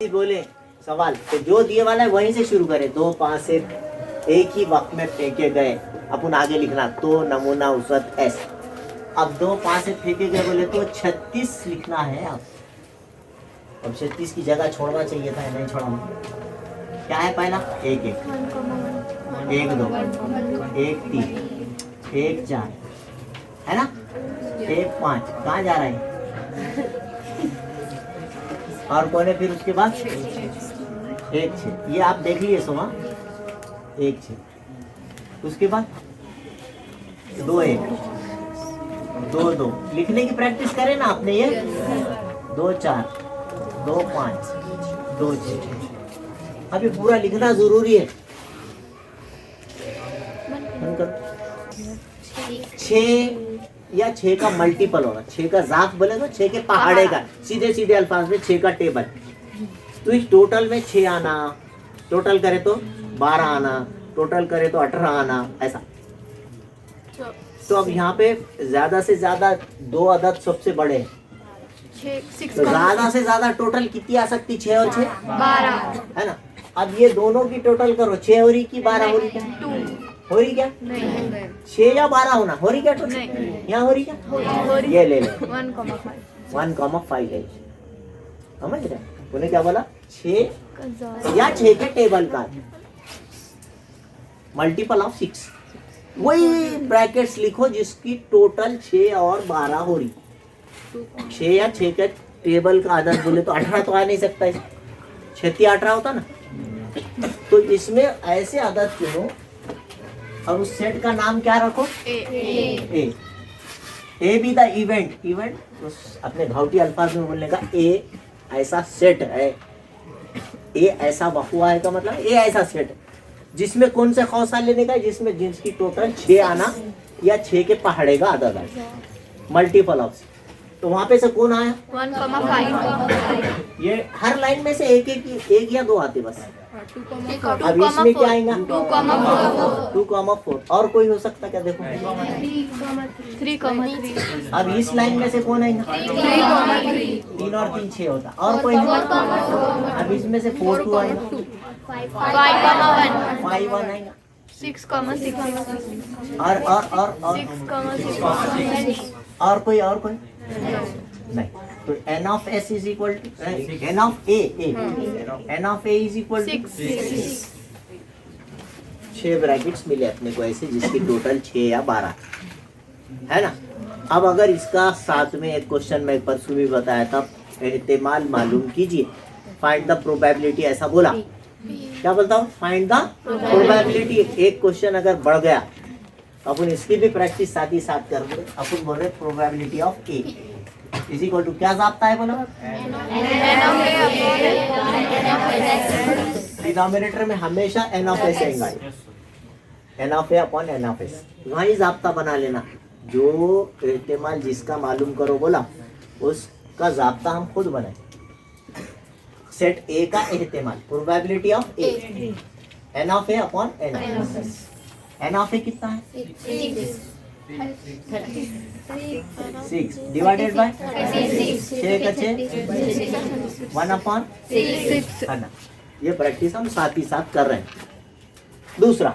बोले सवाल तो जो दिए वाला है वहीं से शुरू करें। 2 5 से एक ही वक्त में फेंके गए, अपन आगे लिखना तो नमूना औसत एस। अब 2 5 से फेंके गए बोले तो 36 लिखना है। अब 36 की जगह छोड़ना चाहिए था, नहीं छोड़ा। क्या है पहला? 1 1 1 2 1 3 1 4 है ना, 1 5 कहाँ जा रहा है? और कौन है फिर उसके बाद? 1 6, ये आप देख लिए सोमा, 1 6। उसके बाद 2 1 2 2 लिखने की प्रैक्टिस करें ना आपने। ये 2 4 2 5 2 6। अभी पूरा लिखना जरूरी है। 6 या 6 का मल्टीपल होगा। 6 का जात बोले तो 6 के पहाड़े का, सीधे सीधे अल्फाज में 6 का टेबल। तो इस टोटल में 6 आना, टोटल करे तो 12 आना, टोटल करे तो 18 आना, ऐसा। तो अब यहाँ पे ज्यादा से ज्यादा 2 अदद सबसे बड़े हैं। तो ज्यादा से ज्यादा टोटल कितनी आ सकती? 6 और 6 12 है ना। अब ये दोनों की टोटल करो, 6 हो रही की 12 हो रही क्या? हो रही क्या? 6 या 12 होना हो रही क्या टोटल? यहाँ हो रही क्या? ये ले ले 1,5 है। समझ रहे? तूने क्या बोला? 6 या 6 के टेबल का मल्टीपल ऑफ 6, वही ब्रैकेट्स लिखो जिसकी टोटल 6 और 12 हो रही। 6 या 6 के टेबल का आदत बोले तो 18 तो आ नहीं सकता। 6 18 होता ना। तो इसमें ऐसे आदत चुनो और उस सेट का नाम क्या रखो? A be the event. Event अपने घावटी अल्फाज में बोलने का ए ऐसा सेट है। ए ऐसा वक़ुआ है का मतलब ए ऐसा सेट है जिसमें कौन से खौसा लेने का है? जिसमें जिसकी टोटल 6 आना या 6 के पहाड़े का आदत है, मल्टीपल ऑफ। तो वहां पे से कौन आया? 1,5। ये हर लाइन में से एक या 2 आते बस। अब इसमें क्या आएगा? 2,4। और कोई हो सकता क्या? देखो 3,3। अब इस लाइन में से कौन आएगा? 3 और 3 6 होता। और कोई? अब इसमें से 4 2 आएगा, 5,1। 5 1 आएगा। 6,6। और कोई नहीं। तो n of s is equal to n of a n of a is equal to 6 brackets मिले अपने को ऐसे जिसकी टोटल 6 या 12 है ना। अब अगर इसका साथ में एक क्वेश्चन में परसों भी बताया था, एहतिमाल मालूम कीजिए, फाइंड द प्रोबेबिलिटी ऐसा बोला। क्या बोलता हूँ? Find the probability. एक क्वेश्चन अगर बढ़ गया अपन इसकी भी प्रैक्टिस साथ ही साथ कर रहे। अपन बोल रहे probability of A is equal to क्या जापता है? बोलो डिनोमिनेटर में हमेशा n ऑफ s आएगा, n of a upon n of s। वहीं जाप्ता बना लेना। जो एहतिमाल जिसका मालूम करो बोला उसका जाप्ता हम खुद बनाए। सेट a का एहतिमाल probability of a n of a upon n of s। n of a कितना है? 6 डिवाइडेड बाय 6 का 6 1 अपॉन 6 है ना। ये प्रैक्टिस हम साथ ही साथ कर रहे हैं। दूसरा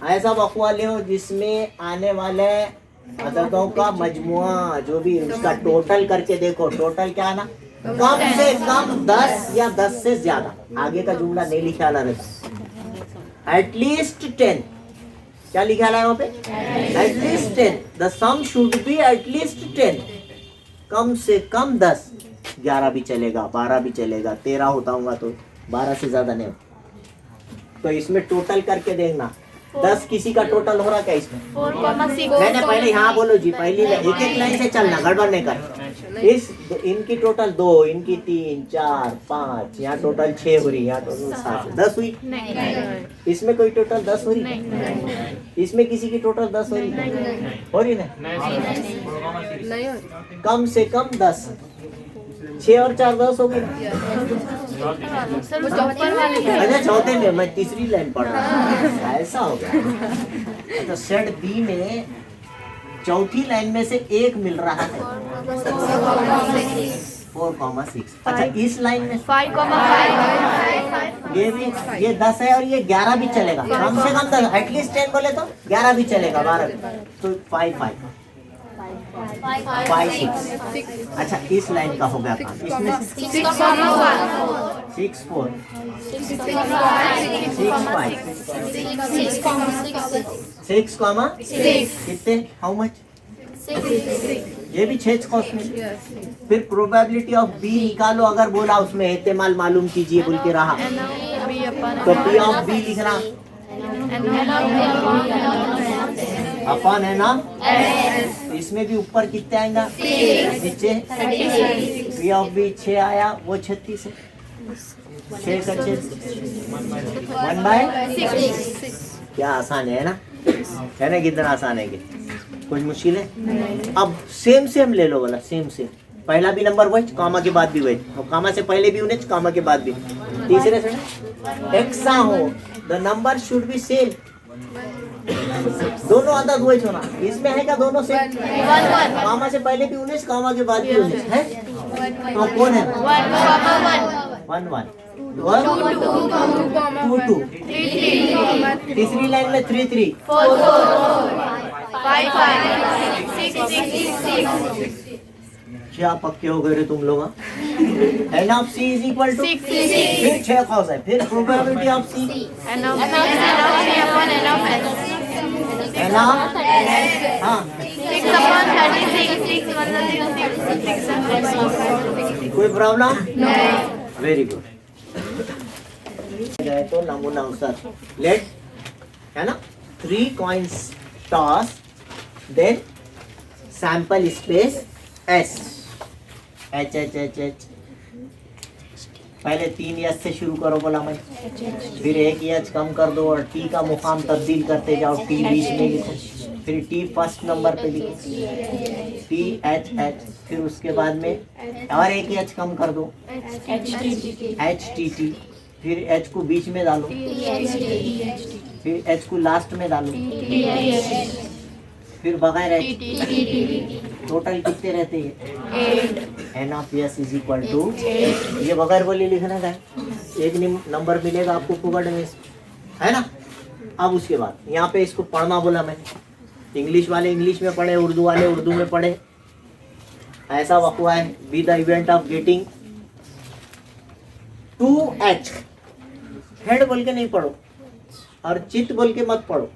ऐसा वक़्वा ले हो जिसमें आने वाले अददों का मजमुआ जो भी उसका टोटल करके देखो। टोटल क्या आना? कम से कम 10 या 10 से ज्यादा। आगे का जुमला नहीं लिखा ला रहता। एटलीस्ट 10। क्या लिखा है वहाँ पे? At least 10। The sum should be at least 10। कम से कम 10। 11 भी चलेगा, 12 भी चलेगा, 13 होता होगा तो 12 से ज्यादा नहीं। तो इसमें टोटल करके देखना 10 किसी का टोटल हो रहा क्या इसमें? 4,6। मैंने पहले यहाँ बोलो जी, पहली एक एक लाइन से चलना, गड़बड़ नहीं कर। इस इनकी टोटल 2, इनकी 3 4 5, यहाँ टोटल 6 हो रही, यहाँ टोटल 7 10 हुई। इसमें कोई टोटल 10 हो रही? इसमें किसी की टोटल 10 हो रही? हो रही ना? कम से कम 10। 6 और 4 10 हो गई। अच्छा चौथे में मैं तीसरी लाइन पढ़ रहा हूँ, ऐसा हो गया। अच्छा सेट बी में चौथी लाइन में से एक मिल रहा है 4,6। अच्छा इस लाइन में 5,5 ये भी, ये 10 है और ये 11 भी चलेगा, कम से कम 10, एटलीस्ट 10 बोले तो 11 भी चलेगा, 12 तो 5 6। अच्छा इस लाइन का हो गया काम, इसमें 6 4 6 5 6 कितने, हाउ मच, ये भी 6 का उसमें। फिर प्रोबेबिलिटी ऑफ बी निकालो, अगर बोला उसमें एहतिमाल मालूम कीजिए बोल के रहा तो पी ऑफ बी लिखना अपन है ना, इसमें भी ऊपर कितने आएगा, नीचे पी ऑफ बी 6 आया, वो 36 है, 6 का 6 1/6। क्या आसान है ना कितना आसान है, कि कुछ मुश्किल है। अब सेम ले लो वाला, सेम पहला भी नंबर वही, कामा के बाद भी वही, और कामा से पहले भी उन्हें, कामा के बाद भी। तीसरे से एक्सा हो, the number should be same, दोनों अदद वही होना। इसमें है क्या दोनों से, कामा से पहले भी 19, कामा के बाद भी 19 है, तो कौन है 1 1 2 2। तीसरी लाइन में 3 3 4 5 6 6 क्या पक्के हो गए रे तुम लोग, n of C is equal to 6 फिर 6 खास है, फिर probability of C n of C upon N of S, n of, हाँ 6 अपॉन 36 6 कोई प्रॉब्लम, वेरी गुड। गए तो नमूना अनुसार लेट है ना, 3 coins toss, then sample space S, H H H H, पहले 3 एच से शुरू करो बोला मैं, फिर 1 एच कम कर दो और टी का मुकाम तब्दील करते जाओ, टी बीच में लिखो, फिर टी फर्स्ट नंबर पे लिखो, टी एच एच, फिर उसके बाद में और 1 एच कम कर दो, एच टी टी, फिर एच को बीच में डालो, फिर एच को लास्ट में डालो, फिर बगैर एच, टोटल कितने रहते हैं, n of S is equal to, ये बगैर बोले लिखना था, एक नंबर मिलेगा आपको फुकट में, है ना। अब उसके बाद यहाँ पे इसको पढ़ना बोला मैंने, इंग्लिश वाले इंग्लिश में पढ़े, उर्दू वाले उर्दू में पढ़े, ऐसा वक़्वा है, be the event of getting 2H, head बोल के नहीं पढ़ो और चित बोल के मत पढ़ो,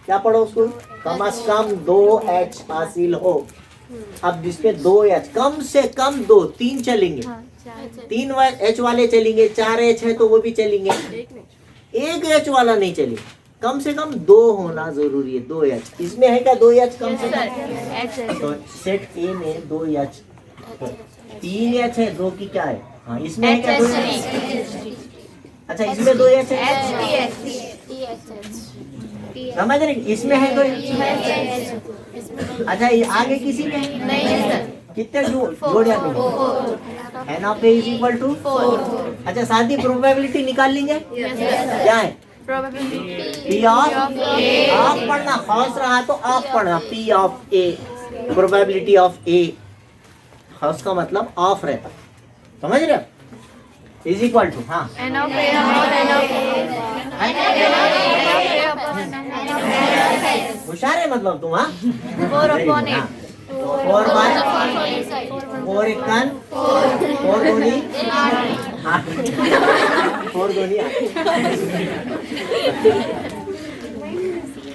क्या पढ़ो उसको, कम से कम 2H हासिल हो। अब जिसपे 2H, कम से कम 2 3 चलेंगे, 3 H वाले चलेंगे, 4 H है तो वो भी चलेंगे, 1 H वाला नहीं चलेगा, कम से कम 2 होना जरूरी है, 2H। इसमें है क्या 2H कम से कम, तो सेट ए में 2H, 3H है, 2 की क्या है, हाँ इसमें है क्या 2H, अच्छा इसमें 2H है, समझ रहे, इसमें है 2H, अच्छा ये आगे किसी में नहीं है सर, कितने जोड़िया में, n of A is equal to 4। अच्छा साथ ही प्रोबेबिलिटी निकाल लेंगे, क्या है पी ऑफ ए, आप पढ़ना, खास रहा तो आप पढ़ना, P of A, probability of A, खास का मतलब ऑफ रहता, समझ रहे हो, इज इक्वल टू, हाँ N of A upon N of होशियार है मतलब तुम, हाँ 4 अपॉन 8, 4 बाय 4 एक कान, 4 दूनी 8, 4 दूनी 8।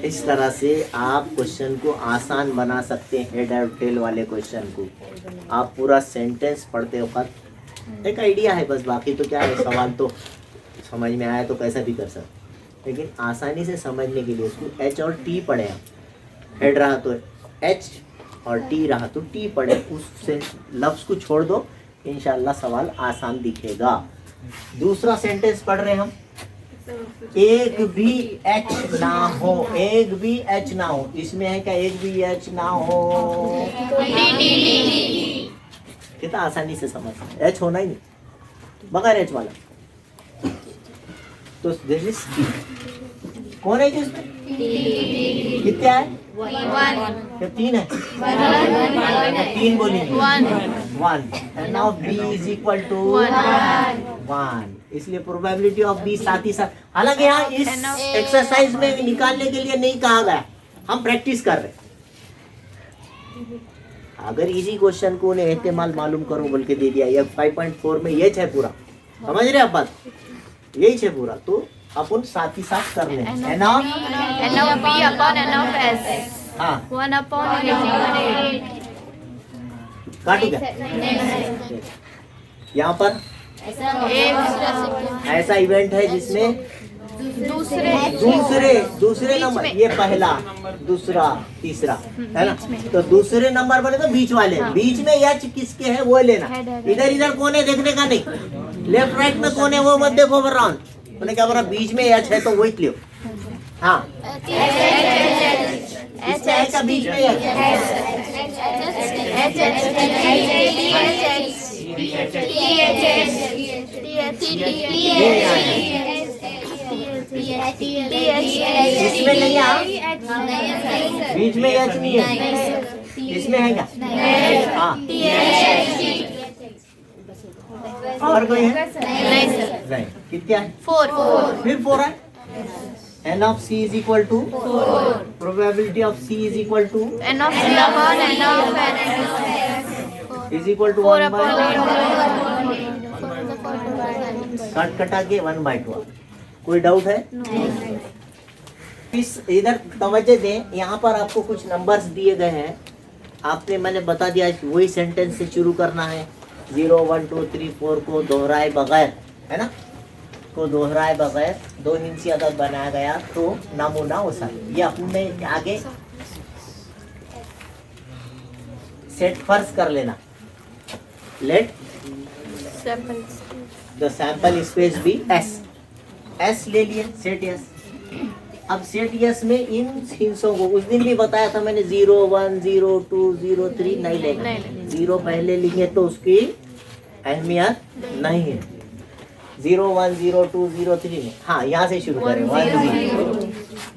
इस तरह से आप क्वेश्चन को आसान बना सकते हैं, हेड और टेल वाले क्वेश्चन को। आप पूरा सेंटेंस पढ़ते वक्त एक आइडिया है बस, बाकी तो क्या है, सवाल तो समझ में आया तो कैसा भी कर सकते, लेकिन आसानी से समझने के लिए इसको एच और टी पढ़े, आप हेड रहा तो एच और टी रहा तो टी पढ़े, उससे लफ्ज़ को छोड़ दो, इंशाल्लाह सवाल आसान दिखेगा। दूसरा सेंटेंस पढ़ रहे हैं हम, एक भी एच ना हो, एक भी एच ना हो, इसमें है क्या एक भी एच ना हो, कितना आसानी से समझ, एच होना ही नहीं, बगैर एच वाला, तो दिस इज टी, कौन है जिसमें कितना है, 1 3 है, 3 बोलेंगे, 1 n of B is equal to 1, इसलिए प्रोबेबिलिटी ऑफ बी साथ ही साथ, हालांकि यहाँ इस एक्सरसाइज में निकालने के लिए नहीं कहा गया, हम प्रैक्टिस कर रहे हैं। अगर इसी क्वेश्चन को उन्हें एहतेमाल मालूम करो बोल के दे दिया, ये 5.4 में ये है पूरा, समझ रहे आप बात, यही है पूरा, तो अपन साथ ही साथ कर लें n of B upon N of S, हाँ 1 अपॉन एन काटू क्या यहाँ पर ऐसा इवेंट है जिसमें दूसरे नंबर, ये पहला दूसरा तीसरा है ना, तो दूसरे नंबर बने तो बीच वाले, बीच में एच किसके है वो लेना, इधर कोने देखने का नहीं, लेफ्ट राइट में कोने वो मत देखो राउंड, मैंने क्या बोला बीच में एच है तो वही लियो, हाँ इसमें है का बीच में इसमें नहीं है, बीच में एच नहीं है, इसमें है क्या, हाँ और कोई है नहीं, कितना है 4, फिर 4 है, n of c is equal to probability of c is equal to n of c upon n of n is equal to 1 by cut कटा के 1 by 2, कोई डाउट है? इस इधर तवज्जो दें, यहाँ पर आपको कुछ नंबर्स दिए गए हैं, आपने मैंने बता दिया वही सेंटेंस से शुरू करना है, 0 1 2 3 4 को दोहराए बगैर, है ना, को दोहराए बगैर 2 हिंसी अदद बनाया गया तो नमूना वसा, ये अपने आगे सेट फर्ज कर लेना, let the sample space be S ले लिए, सेट यस। अब सेट यस में इन हिंसों को उस दिन भी बताया था मैंने, 0 1 0 2 0 3 नहीं लेना, 0 पहले लिखे तो उसकी अहमियत नहीं है, 0 1 0 2 0 3 में, हाँ यहाँ से शुरू करें, 1 0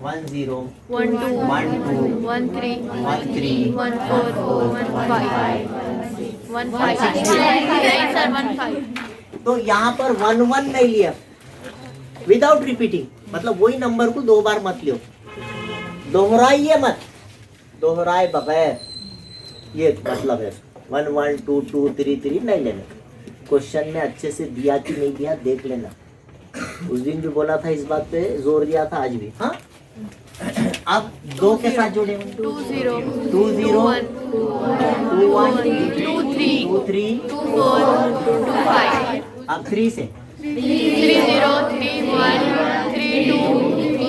1 0 1 2 1 2 1 3 1 3 1 4 1 5 1 5 नहीं सर 1 5, तो यहाँ पर 1 1 नहीं लिया विदाउट रिपीटिंग, मतलब वही नंबर को 2 बार मत लियो, दोहराइए मत, दोहराए बगैर, ये मतलब है 1 1 2 2 3 3 नहीं लेना, क्वेश्चन में अच्छे से दिया कि नहीं दिया देख लेना, उस दिन भी बोला था, इस बात पे जोर दिया था, आज भी, हाँ। अब 2 के साथ जोड़े, 2 0 2 0 2 1 2 3 2 3 2 4 2 5, अब 3 से 3 0 3 1 3 2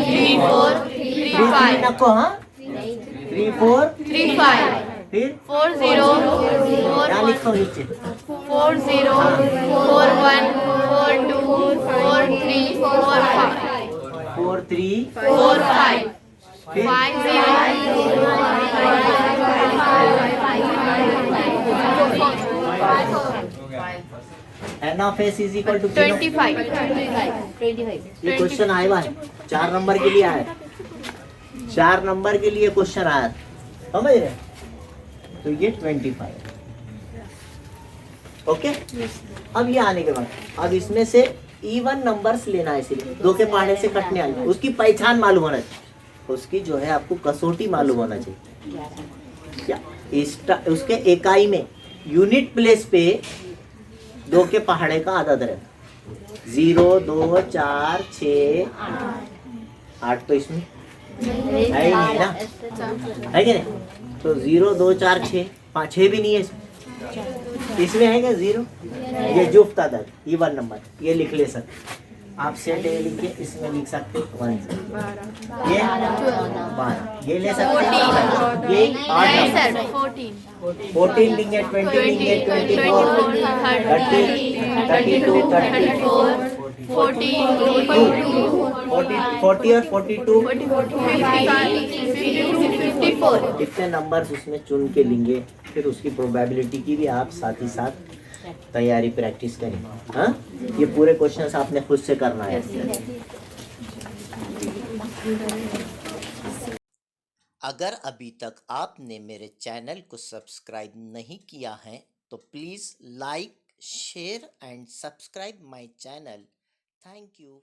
3 4 3 5 नको, हाँ 3 4 3 5 फिर 4 0 4 यहाँ 1 लिखो नीचे 4 0 4 1 4 2 4 3 4 5 4 3 4 5 फिर 5 0 n of s is equal to 25 ये क्वेश्चन आया हुआ है 4 नंबर के लिए आया है, 4 नंबर के लिए क्वेश्चन आया, समझ रहे, तो ये 25, ओके। अब ये आने के बाद अब इसमें से इवन नंबर्स लेना है, इसलिए 2 के पहाड़े से कटने वाले, उसकी पहचान मालूम होना चाहिए, उसकी जो है आपको कसौटी मालूम होना चाहिए, क्या उसके इकाई में यूनिट प्लेस पे 2 के पहाड़े का आदद रहता, 0 2 4 6 8 तो इसमें है ही नहीं ना, है कि नहीं, तो 0 2 4 6 5 6 भी नहीं है इसमें है क्या 0, ये जुफ्त अदद इवन नंबर, ये लिख ले सकते आप, सेट ए लिखिए, इसमें लिख सकते 1 ये 12 ये ले सकते, ये 8 14 लेंगे, 20 लेंगे, 24 30 32 34 40 और 42 54, इतने नंबर्स उसमें चुन के लेंगे, फिर उसकी प्रोबेबिलिटी की भी आप साथ ही साथ तैयारी प्रैक्टिस करें, हाँ, ये पूरे क्वेश्चंस आपने खुद से करना है। अगर अभी तक आपने मेरे चैनल को सब्सक्राइब नहीं किया है तो please like, share and subscribe my channel. Thank you.